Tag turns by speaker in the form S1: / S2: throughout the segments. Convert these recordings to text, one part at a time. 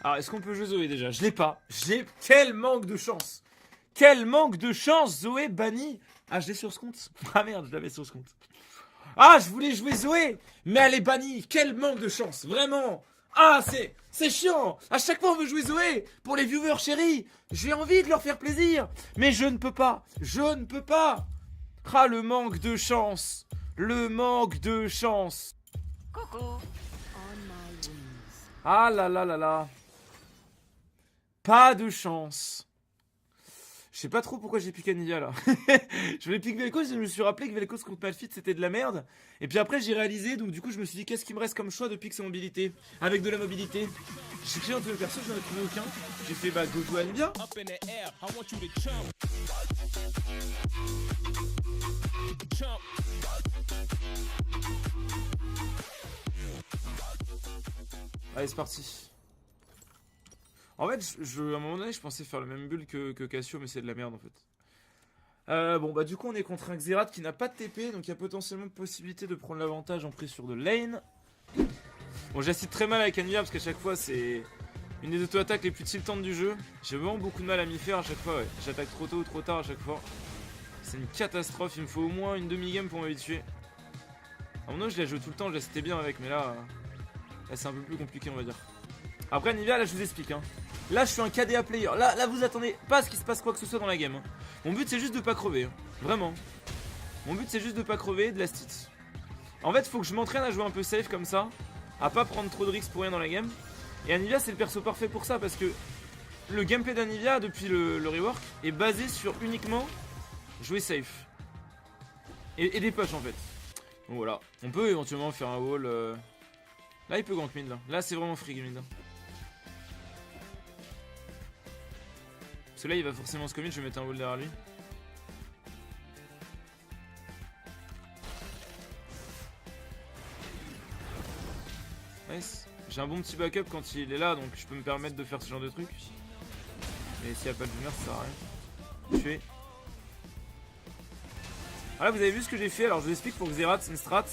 S1: Alors, est-ce qu'on peut jouer Zoé déjà? Je l'ai pas. Quel manque de chance! Quel manque de chance! Zoé banni. Ah, je l'ai sur ce compte. Ah merde, je l'avais sur ce compte. Ah, je voulais jouer Zoé, mais elle est bannie. Quel manque de chance, vraiment. Ah, c'est chiant. À chaque fois, on veut jouer Zoé pour les viewers chéris. J'ai envie de leur faire plaisir, mais je ne peux pas. Je ne peux pas. Ah, le manque de chance. Le manque de chance.
S2: Coucou.
S1: Ah là là là là. Pas de chance. Je sais pas trop pourquoi j'ai piqué Anivia là. Je voulais piquer Vel'Koz, je me suis rappelé que Vel'Koz contre Malphite c'était de la merde. Et puis après j'ai réalisé, donc du coup je me suis dit qu'est-ce qui me reste comme choix de pique sa mobilité. Avec de la mobilité. J'ai cherché dans tous les persos, je n'en ai trouvé aucun. J'ai fait bah go jouer Anivia. Allez c'est parti. En fait, à un moment donné, je pensais faire le même build que Cassio, mais c'est de la merde en fait. Bon, bah du coup, on est contre un Xerath qui n'a pas de TP, donc il y a potentiellement possibilité de prendre l'avantage en prise sur de lane. Bon, j'assiste très mal avec Anivia parce qu'à chaque fois, c'est une des auto-attaques les plus tiltantes du jeu. J'ai vraiment beaucoup de mal à m'y faire à chaque fois, ouais. J'attaque trop tôt ou trop tard à chaque fois. C'est une catastrophe, il me faut au moins une demi-game pour m'habituer. À mon moment, je la joue tout le temps, je la citais bien avec, mais là c'est un peu plus compliqué, on va dire. Après, Anivia, là, je vous explique, hein. Là je suis un KDA player, là vous attendez pas à ce qu'il se passe quoi que ce soit dans la game hein. Mon but c'est juste de pas crever hein. Vraiment. Mon but c'est juste de pas crever, de la stit. En fait faut que je m'entraîne à jouer un peu safe comme ça, à pas prendre trop de risques pour rien dans la game. Et Anivia c'est le perso parfait pour ça parce que le gameplay d'Anivia depuis le rework est basé sur uniquement jouer safe et des push en fait. Donc voilà, on peut éventuellement faire un wall Là il peut gank mid là c'est vraiment free mid. Parce que là il va forcément se commit, je vais mettre un wall derrière lui. Nice. J'ai un bon petit backup quand il est là, donc je peux me permettre de faire ce genre de truc. Mais s'il n'y a pas de lumière, ça sert à rien. Tuer. Ah là vous avez vu ce que j'ai fait, alors je vous explique pour Xerath, c'est une strat.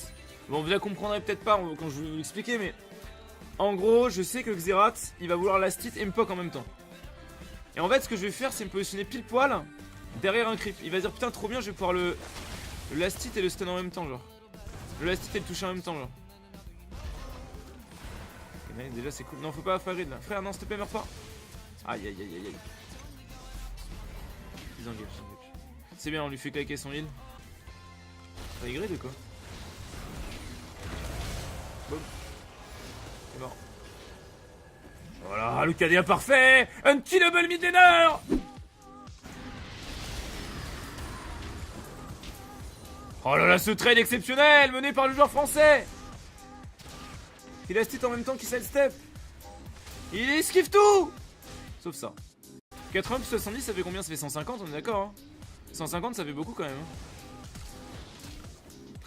S1: Bon vous la comprendrez peut-être pas quand je vais vous l'expliquer, mais en gros je sais que Xerath il va vouloir last hit et me poke en même temps. Et en fait ce que je vais faire c'est me positionner pile poil derrière un creep. Il va dire putain trop bien je vais pouvoir le last hit et le stun en même temps genre. Le last hit et le toucher en même temps genre. Okay, déjà c'est cool. Non faut pas faire grid là. Frère non s'il te plaît meurs pas. Aïe aïe aïe aïe aïe. Ils engagent. C'est bien on lui fait claquer son heal. T'as grid ou quoi? Boum. C'est mort. Voilà, le KDA parfait. Unkillable mid-laner. Oh là là, ce trade exceptionnel mené par le joueur français. Il a stit en même temps qu'il side-step. Il esquive tout. Sauf ça. 80 plus 70 ça fait combien? Ça fait 150, on est d'accord hein. 150 ça fait beaucoup quand même hein.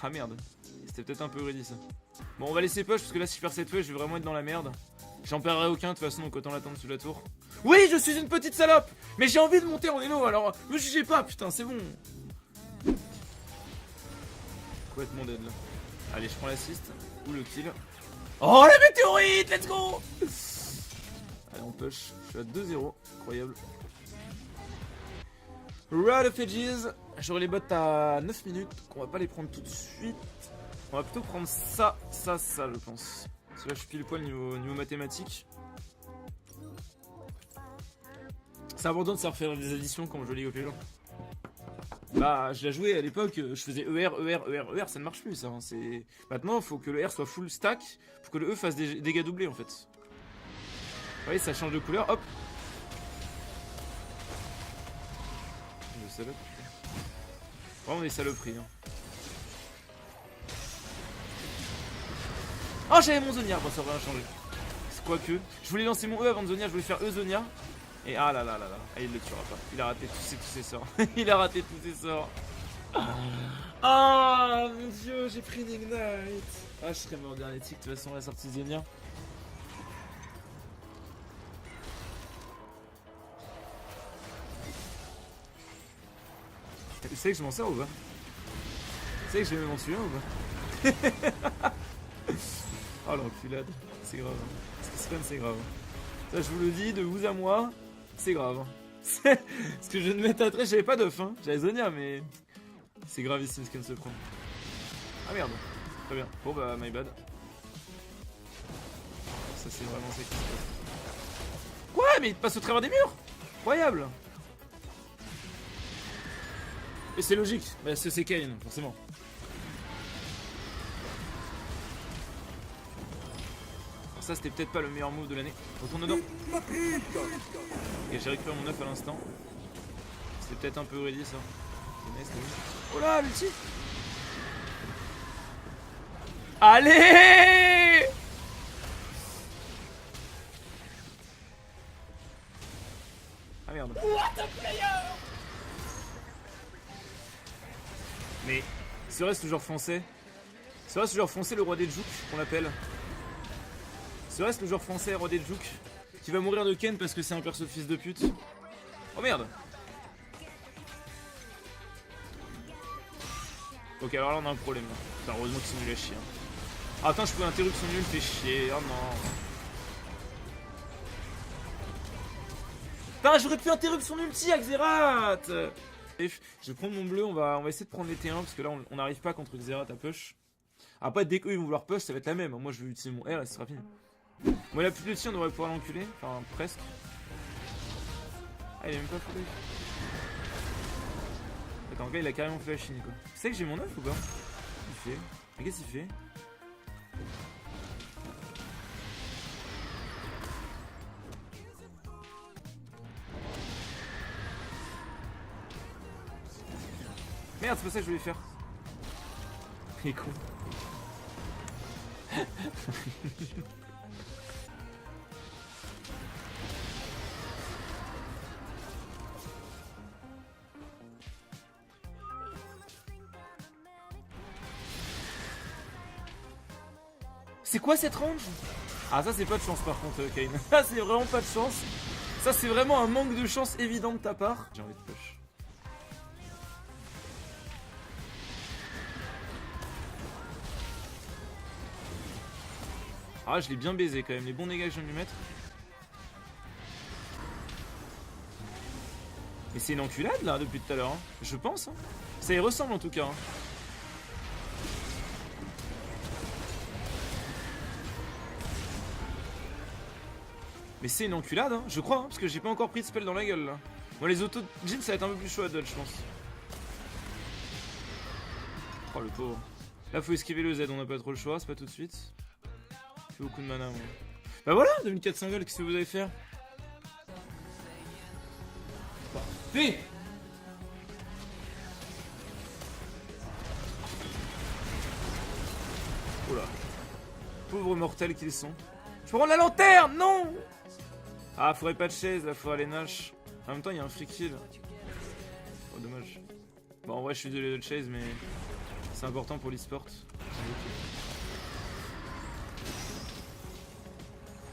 S1: Ah merde. C'était peut-être un peu ready ça. Bon on va laisser push parce que là si je perds cette push je vais vraiment être dans la merde. J'en perdrai aucun de toute façon donc autant l'attendre sous la tour. Oui je suis une petite salope. Mais j'ai envie de monter en elo alors me jugez pas putain c'est bon. Complètement dead là. Allez je prends l'assist ou le kill. Oh la météorite let's go. Allez on push. Je suis à 2-0. Incroyable. Ride of Edges. J'aurai les bots à 9 minutes. On va pas les prendre tout de suite. On va plutôt prendre ça je pense. Parce que là je suis pile poil niveau mathématiques. C'est important de savoir faire des additions quand je joue League of Legends. Bah je l'ai joué à l'époque, je faisais ER, ça ne marche plus ça. Hein. Maintenant il faut que le R soit full stack pour que le E fasse des dégâts doublés en fait. Vous voyez ça change de couleur, hop. Le salope. Vraiment des saloperies. Hein. Oh j'avais mon Zonia, bon ça va rien changer. Quoique, je voulais lancer mon E avant de Zonia, je voulais faire E Zonia. Et ah là là là là, ah, il le tuera pas. Il a raté tous ses sorts. Il a raté tous ses sorts. Ah mon dieu, j'ai pris une Ignite. Ah je serais mort dernier tic de toute façon la sortie Zonia. Tu sais que je m'en sers ou pas? Tu sais que je vais m'en tuer ou pas? Oh l'enculade, c'est grave. Ce qui se passe c'est grave. Ça, je vous le dis, de vous à moi, c'est grave. Parce que je ne m'étais très, j'avais pas d'off, hein. J'avais Zonia, mais c'est gravissime ce qu'elle se prend. Ah merde, très bien. Bon bah, my bad. Ça, c'est vraiment ça qui se passe. Quoi? Mais il passe au travers des murs? Incroyable! Et c'est logique, bah, c'est Kayn, forcément. Alors ça, c'était peut-être pas le meilleur move de l'année. Retourne dedans. Ok, j'ai récupéré mon œuf à l'instant. C'était peut-être un peu ready ça. Oh là, l'ulti! Allez! Ah merde. What a player! Mais serait-ce le joueur français? Serait-ce le joueur français le roi des Juke qu'on l'appelle? Serait-ce le joueur français roi des Juke qui va mourir de Ken parce que c'est un perso de fils de pute? Oh merde! Ok, alors là on a un problème. Putain, heureusement qu'ils sont nuls à chier. Ah, attends, je peux interrompre son nul, fait chier. Oh non. Putain, j'aurais pu interrompre son ulti, Xerath. Je vais prendre mon bleu, on va essayer de prendre les T1 parce que là on n'arrive pas contre Xerath à push. Après, dès qu'eux ils vont vouloir push, ça va être la même. Moi je vais utiliser mon R et ce sera fini. Moi, il a plus de tir, on devrait pouvoir l'enculer. Enfin, presque. Ah, il est même pas fou. Attends, le gars il a carrément fait la chine quoi. Tu sais que j'ai mon œuf ou pas? Il fait. Mais qu'est-ce qu'il fait? Merde, c'est pas ça que je voulais faire. Il est con. C'est quoi cette range? Ah, ça c'est pas de chance par contre, Kayn. Ça c'est vraiment pas de chance. Ça c'est vraiment un manque de chance évident de ta part. J'ai envie de push. Ah, je l'ai bien baisé quand même, les bons dégâts que je viens de lui mettre. Mais c'est une enculade là depuis tout à l'heure, hein. Je pense. Hein. Ça y ressemble en tout cas. Hein. Mais c'est une enculade, hein, je crois, hein, parce que j'ai pas encore pris de spell dans la gueule là. Moi les autos de Jhin ça va être un peu plus chaud à dodge, je pense. Oh le pauvre. Là faut esquiver le Z, on n'a pas trop le choix, c'est pas tout de suite. Fait beaucoup de mana moi. Bah voilà, 2400 gold, qu'est-ce que vous allez faire? Parfait. Oula. Pauvres mortels qu'ils sont. Je peux prendre la lanterne, non! Ah, faudrait pas de chaise, là, faudrait les Nash. En même temps, il y a un free kill. Oh, dommage. Bon, en vrai, je suis désolé de chase, mais c'est important pour l'e-sport.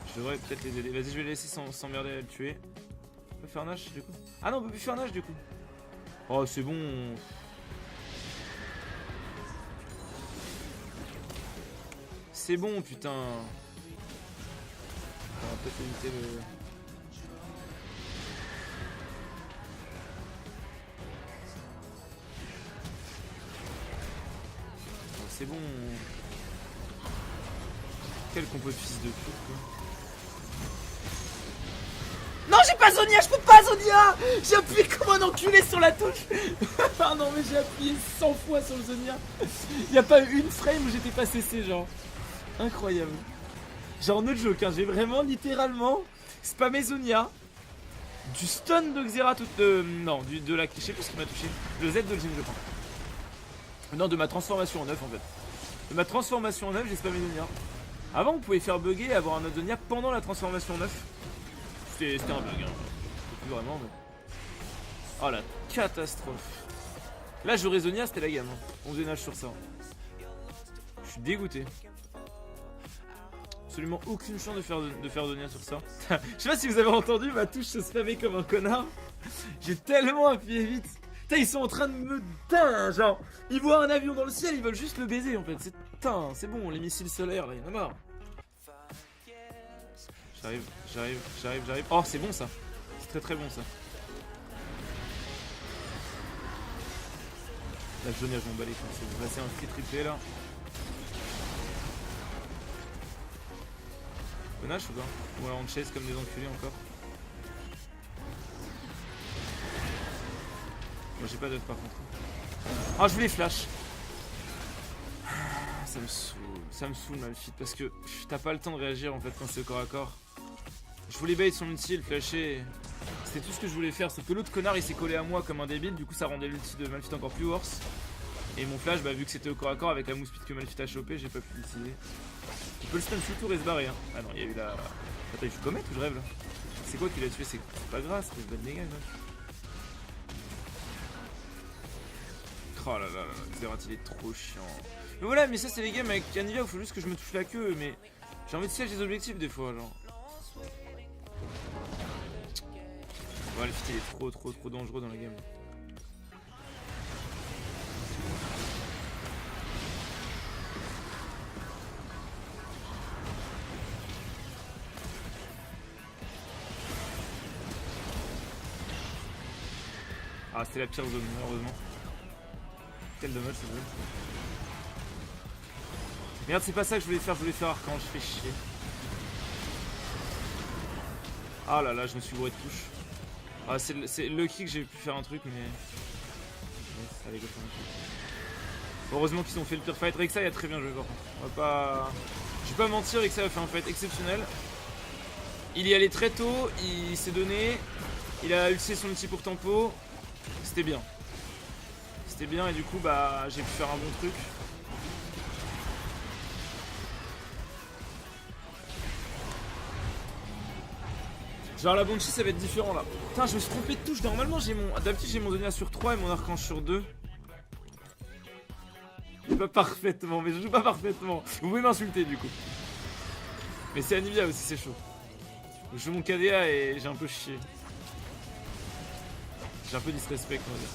S1: Je devrais peut-être les aider. Vas-y, je vais les laisser s'emmerder à le tuer. On peut faire Nash, du coup? Ah non, on peut plus faire Nash, du coup. Oh, c'est bon. C'est bon, putain. On va peut-être éviter le... C'est bon. Quel compo de fils de pute quoi. Non, j'ai pas Zonia, je peux pas Zonia. J'ai appuyé comme un enculé sur la touche. Ah non mais j'ai appuyé 100 fois sur le Zonia. Y'a pas eu une frame où j'étais pas cessé genre. Incroyable. Genre no joke hein, j'ai vraiment littéralement spammé Zonia. Du stun de Xerath ou de... non, de la... je sais plus ce qui m'a touché. Le Z de Jhin je crois. Non, de ma transformation en œuf en fait. De ma transformation en œuf, j'ai spammé Zonia. Avant, on pouvait faire bugger et avoir un autre Zonia pendant la transformation en œuf. C'était un bug, hein. Plus vraiment, mais... oh la catastrophe. Là, j'aurais Zonia, c'était la gamme. Hein. On faisait nage sur ça. Je suis dégoûté. Absolument aucune chance de faire Zonia sur ça. Je sais pas si vous avez entendu ma touche se spammer comme un connard. J'ai tellement appuyé vite. Putain, ils sont en train de me... Putain, genre, ils voient un avion dans le ciel, ils veulent juste le baiser en fait. Putain, c'est bon, les missiles solaires, là, il y en a marre. J'arrive. Oh, c'est bon ça. C'est très bon ça. La jaune, je m'en bats les couilles. C'est passer un free triplé là. Panache ou pas? Ou alors on chase comme des enculés encore. Moi j'ai pas d'œuf par contre. Ah, je voulais flash. Ça me saoule Malphite parce que t'as pas le temps de réagir en fait quand c'est au corps à corps. Je voulais bait son ulti, le flasher. C'était tout ce que je voulais faire, sauf que l'autre connard il s'est collé à moi comme un débile, du coup ça rendait l'ulti de Malphite encore plus worse. Et mon flash, bah vu que c'était au corps à corps avec la mousse speed que Malphite a chopé, j'ai pas pu l'utiliser. Il peut le stun full tour et se barrer hein. Ah non, il y a eu la... Attends, il joue comète ou je rêve là? C'est quoi qui l'a tué? C'est pas grave, c'est pas de dégâts mec. Oh là là là, Xerath il est trop chiant. Mais voilà, mais ça c'est les games avec Anivia où il faut juste que je me touche la queue, mais j'ai envie de siège des objectifs des fois, genre. Ouais, le fit il est trop dangereux dans la game. Ah, c'était la pire zone, malheureusement. Quel dommage ce jeu. Merde, c'est pas ça que je voulais faire Archange, je fais chier. Ah là là, je me suis bourré de touche. Ah, c'est lucky que j'ai pu faire un truc, mais... Ouais, allez, go faire un truc. Heureusement qu'ils ont fait le pire fight. Rek'Sai a très bien joué par contre. On va pas... Je vais pas mentir, Rek'Sai a fait un fight exceptionnel. Il y allait très tôt, il s'est donné. Il a utilisé son outil pour tempo. C'était bien. C'était bien et du coup, bah, j'ai pu faire un bon truc. Genre la Banshee ça va être différent là. Putain, je me suis trompé de touche. Normalement j'ai mon... D'habitude j'ai mon Zonia sur 3 et mon Archange sur 2. Je joue pas parfaitement, mais je joue pas parfaitement. Vous pouvez m'insulter du coup. Mais c'est Anivia aussi, c'est chaud. Je joue mon KDA et j'ai un peu chié. J'ai un peu disrespect on va dire.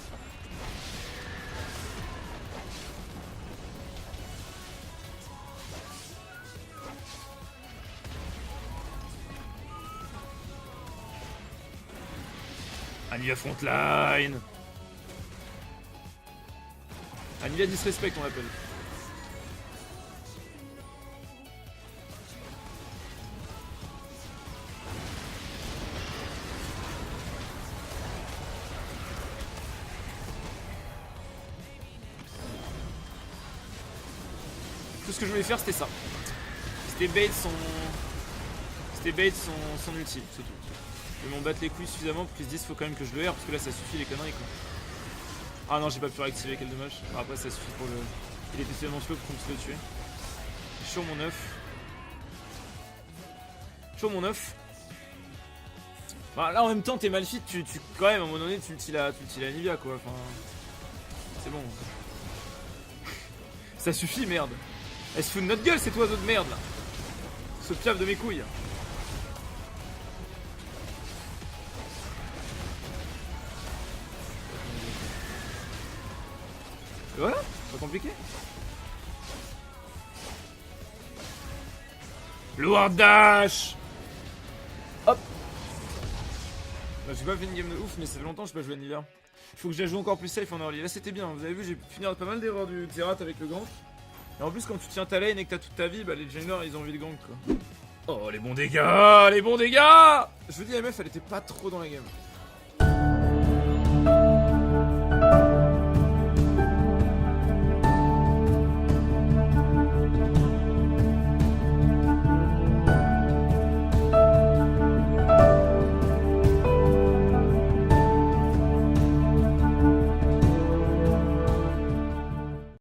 S1: Anivia frontline. Anivia disrespect on l'appelle. Tout ce que je voulais faire c'était ça. C'était bait son... C'était bait son ulti, c'est tout. Ils m'ont battu les couilles suffisamment pour qu'ils se disent faut quand même que je le air parce que là ça suffit les conneries quoi. Ah non j'ai pas pu réactiver, quel dommage. Bon, après ça suffit pour le... Il était tellement slow pour qu'on puisse le tuer. Chaud mon œuf. Chaud mon œuf. Bah, là en même temps t'es Malphite, tu quand même à un moment donné tu l'utilises la Nivea quoi. Enfin... C'est bon. Ça suffit merde. Elle se fout de notre gueule cet oiseau de merde là. Ce piaf de mes couilles. Voilà, pas compliqué. Le Ward Dash. Hop. Bah, j'ai pas fait une game de ouf, mais ça fait longtemps que je pas joué à Nivea. Il faut que je la joue encore plus safe en early. Là c'était bien, vous avez vu, j'ai pu finir pas mal d'erreurs du Xerath avec le gank. Et en plus quand tu tiens ta lane et que t'as toute ta vie, bah les junglers ils ont envie de gank quoi. Oh les bons dégâts, les bons dégâts. Je vous dis la MF elle était pas trop dans la game.